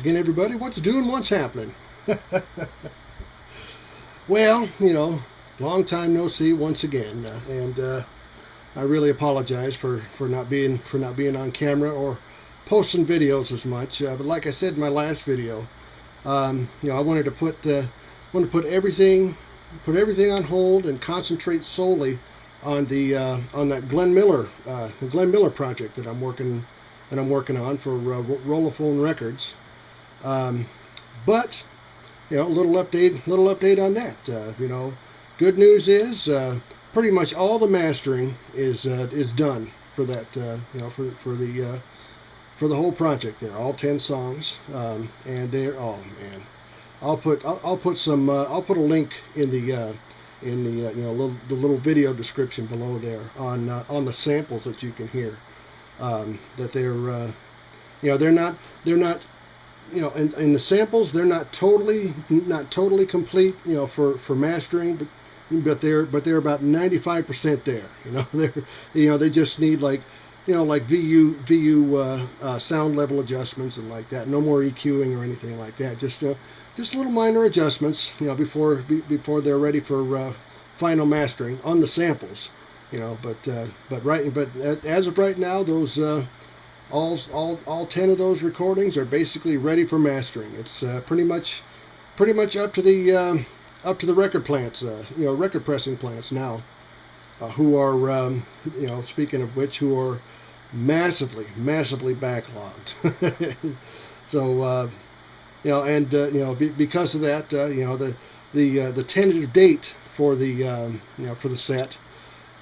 again, everybody. What's doing? What's happening? Well, long time no see once again, and I really apologize for not being on camera or posting videos as much. But like I said in my last video, I wanted to put everything on hold and concentrate solely on on that Glenn Miller project that I'm working on for Rollaphone Records. But a little update on that. Good news is pretty much all the mastering is done for that. For the whole project there, all 10 songs, and they're man. I'll put a link in the little video description below there on the samples that you can hear. That they're not in the samples they're not totally complete for mastering, but they're about 95% there. They just need like VU sound level adjustments and like that. No more EQing or anything like that. Just little minor adjustments before they're ready for final mastering on the samples. But as of right now, those all 10 of those recordings are basically ready for mastering. It's pretty much up to the record plants, record pressing plants now, who are speaking of which, who are massively backlogged. So because of that, the tentative date for the set.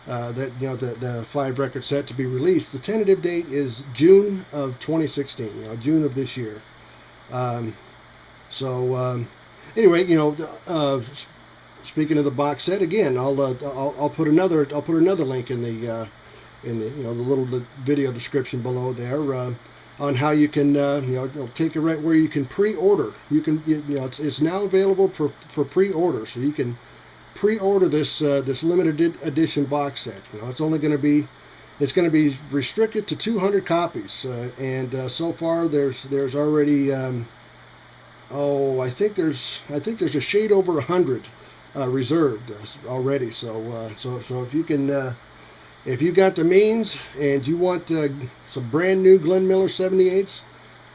The 5-record set to be released. The tentative date is June of 2016. June of this year. Anyway, speaking of the box set again, I'll put another link in the little video description below there on how you can take it right where you can pre-order. You can it's now available for pre-order, so you can pre-order this limited edition box set. It's only going to be restricted to 200 copies, and so far there's already I think there's a shade over 100 reserved already. So if you got the means and you want some brand new Glenn Miller 78s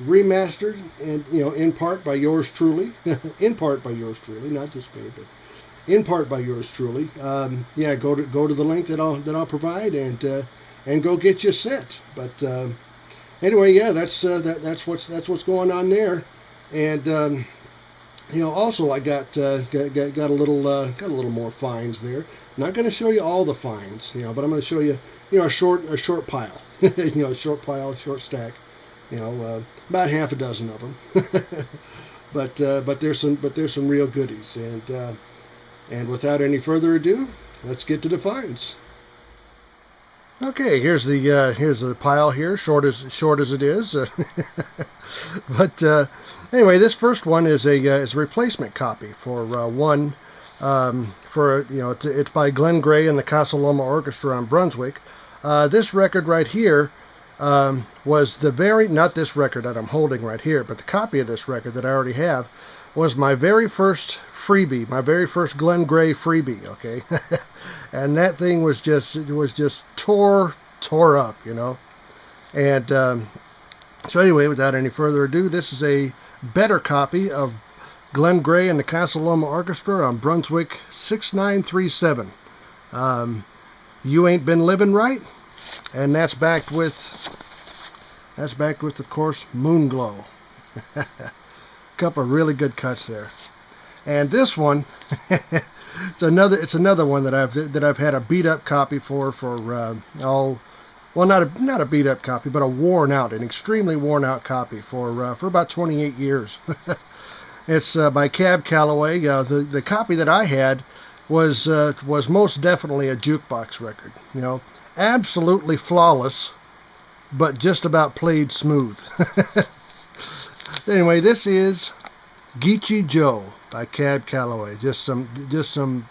remastered, and in part by yours truly, not just me, but in part by yours truly. Go to the link that I'll provide and go get you a set. But anyway, that's what's going on there. And also I got a little more finds there. Not going to show you all the finds, but I'm going to show you a short pile, a short stack, about half a dozen of them. but there's some real goodies. And without any further ado, let's get to the finds. Okay, here's the pile here, short as it is. But anyway, this first one is a replacement copy for one. It's by Glenn Gray and the Casa Loma Orchestra on Brunswick. This record right here was not this record that I'm holding right here, but the copy of this record that I already have was my very first freebie, my very first Glenn Gray freebie, okay? And that thing was just tore up, And so anyway, without any further ado, this is a better copy of Glenn Gray and the Casa Loma Orchestra on Brunswick 6937. You Ain't Been Living Right, and that's backed with, of course, Moonglow. Couple of really good cuts there. And this one, it's another one that I've had a beat up copy for not a beat up copy, but an extremely worn out copy for about 28 years. It's by Cab Calloway. The copy that I had was most definitely a jukebox record. Absolutely flawless, but just about played smooth. Anyway, this is Geechee Joe by Cab Calloway. Just some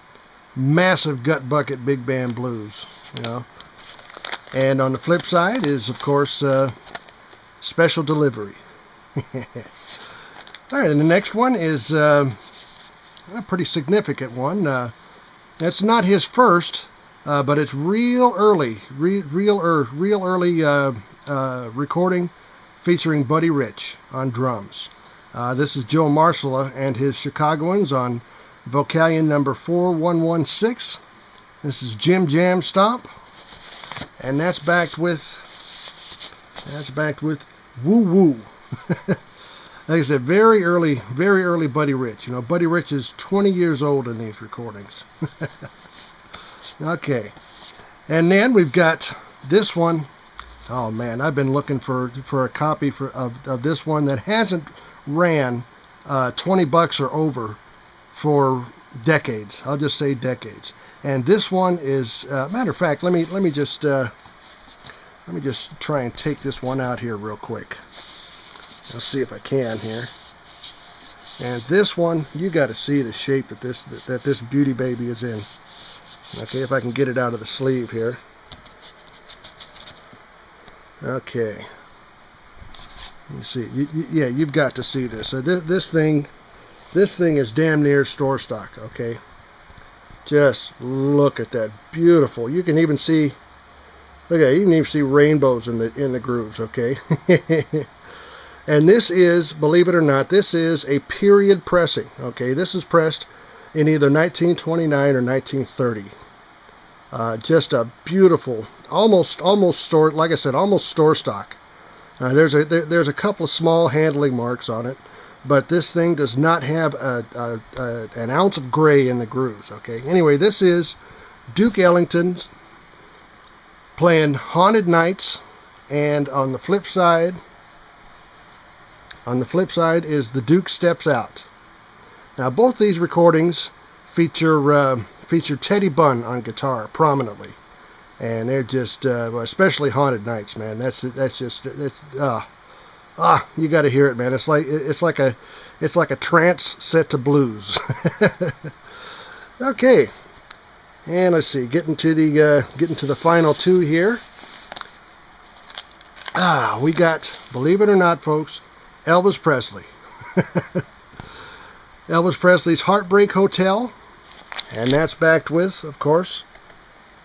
massive gut bucket big band blues, And on the flip side is, of course, Special Delivery. All right, and the next one is a pretty significant one. It's not his first, but it's real early, real early recording featuring Buddy Rich on drums. This is Joe Marsala and his Chicagoans on Vocalion number 4116. This is Jim Jam Stomp, and that's backed with Woo Woo. Like I said, very early Buddy Rich. You know, Buddy Rich is 20 years old in these recordings. Okay, and then we've got this one. Oh man, I've been looking for a copy of this one that hasn't ran $20 or over for decades. I'll just say decades. And this one is matter of fact. Let me just try and take this one out here real quick. Let's see if I can here. And this one, you got to see the shape that this beauty baby is in. Okay, if I can get it out of the sleeve here. Okay. You see, yeah, you've got to see this. So this thing is damn near store stock. Okay. Just look at that, beautiful. You can even see, look at it, you can even see rainbows in the grooves. Okay. And this is, believe it or not, this is a period pressing. Okay, this is pressed in either 1929 or 1930. Just a beautiful, almost store, like I said, almost store stock. There's a couple of small handling marks on it, but this thing does not have an ounce of gray in the grooves. Okay. Anyway, this is Duke Ellington's playing Haunted Nights, and on the flip side. On the flip side is The Duke Steps Out. Now, both these recordings feature Teddy Bunn on guitar prominently, and they're just, especially Haunted Nights, man. You got to hear it, man. It's like a trance set to blues. Okay, and let's see, getting to the final two here. We got, believe it or not, folks, Elvis Presley. Elvis Presley's Heartbreak Hotel, and that's backed with, of course,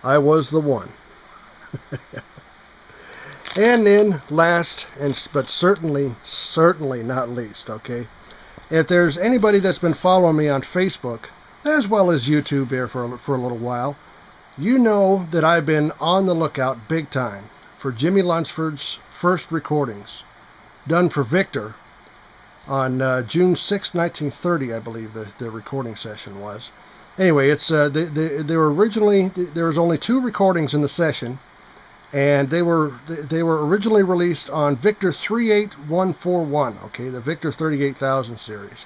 I Was the One. And then last, but certainly not least, okay, if there's anybody that's been following me on Facebook, as well as YouTube here for a little while, you know that I've been on the lookout big time for Jimmy Lunceford's first recordings, done for Victor on June 6, 1930, I believe the recording session was. Anyway, it's they were originally, there was only 2 recordings in the session, and they were originally released on Victor 38141, okay, the Victor 38000 series,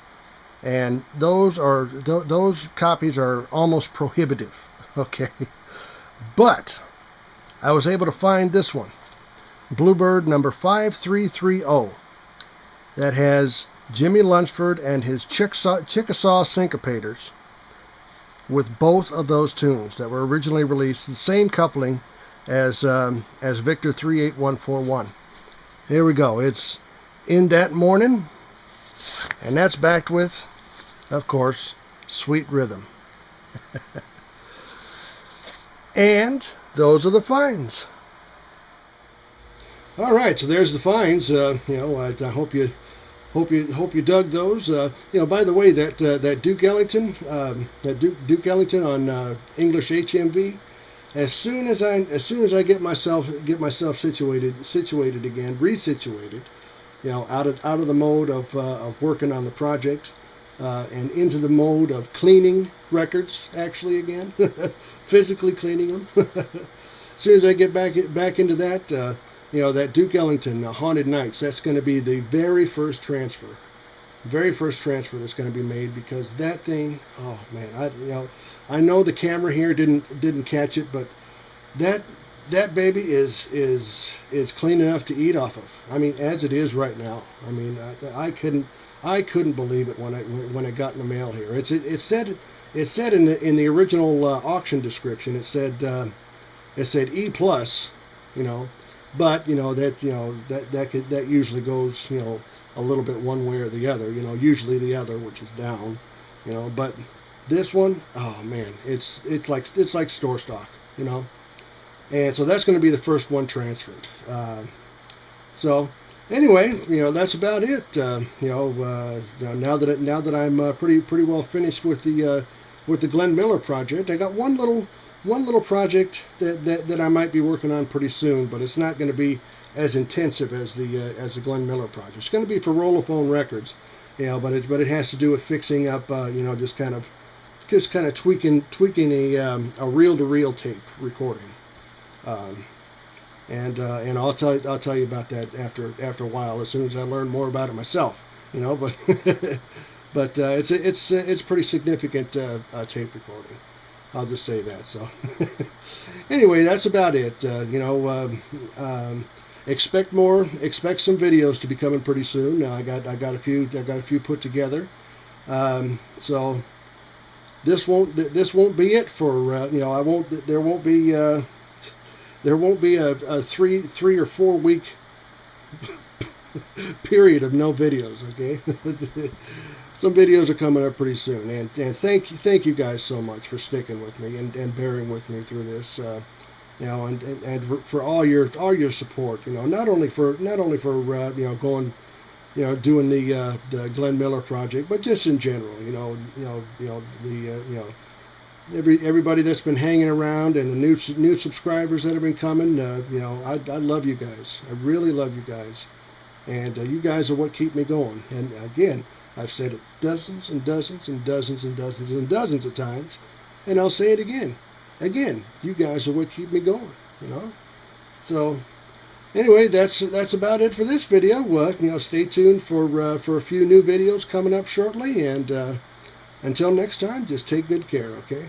and those copies are almost prohibitive, okay, but I was able to find this one, Bluebird number 5330, that has Jimmy Lunceford and his Chickasaw Syncopators with both of those tunes that were originally released, the same coupling as Victor 38141. Here we go. It's In That Morning, and that's backed with, of course, Sweet Rhythm. And those are the finds. All right, so there's the finds. I hope you dug those. By the way, that Duke Ellington, Duke Ellington on English HMV. As soon as I get myself situated again, resituated, out of the mode of working on the project, and into the mode of cleaning records actually again, physically cleaning them. As soon as I get back into that, that Duke Ellington, Haunted Nights, that's going to be the very first transfer that's going to be made, because that thing, oh man, I know the camera here didn't catch it, but that baby is clean enough to eat off of. I mean, as it is right now. I mean, I couldn't believe it when it got in the mail here. It said in the original auction description, it said E+, but that usually goes a little bit one way or the other. Usually the other, which is down. But this one, oh man, it's like store stock. And so that's going to be the first one transferred. So anyway, that's about it. Now that I'm pretty well finished with the Glenn Miller project, I got one little project that I might be working on pretty soon, but it's not going to be as intensive as the Glenn Miller project. It's going to be for Rollophone Records, but it has to do with fixing up, just kind of tweaking a reel-to-reel tape recording. And I'll tell you about that after a while, as soon as I learn more about it myself. But but it's pretty significant tape recording. I'll just say that. So anyway, that's about it. Expect more. Expect some videos to be coming pretty soon. I got a few put together. So this won't be it for there won't be a 3 or 4 week period of no videos. Okay. Some videos are coming up pretty soon, and thank you guys so much for sticking with me and bearing with me through this, and for all your support. Not only for going, doing the Glenn Miller project, but just in general. Everybody that's been hanging around and the new subscribers that have been coming. I love you guys. I really love you guys, and you guys are what keep me going. And again, I've said it dozens and dozens and dozens and dozens and dozens of times, and I'll say it again. You guys are what keep me going. So anyway, that's about it for this video. Stay tuned for a few new videos coming up shortly, and until next time, just take good care. Okay.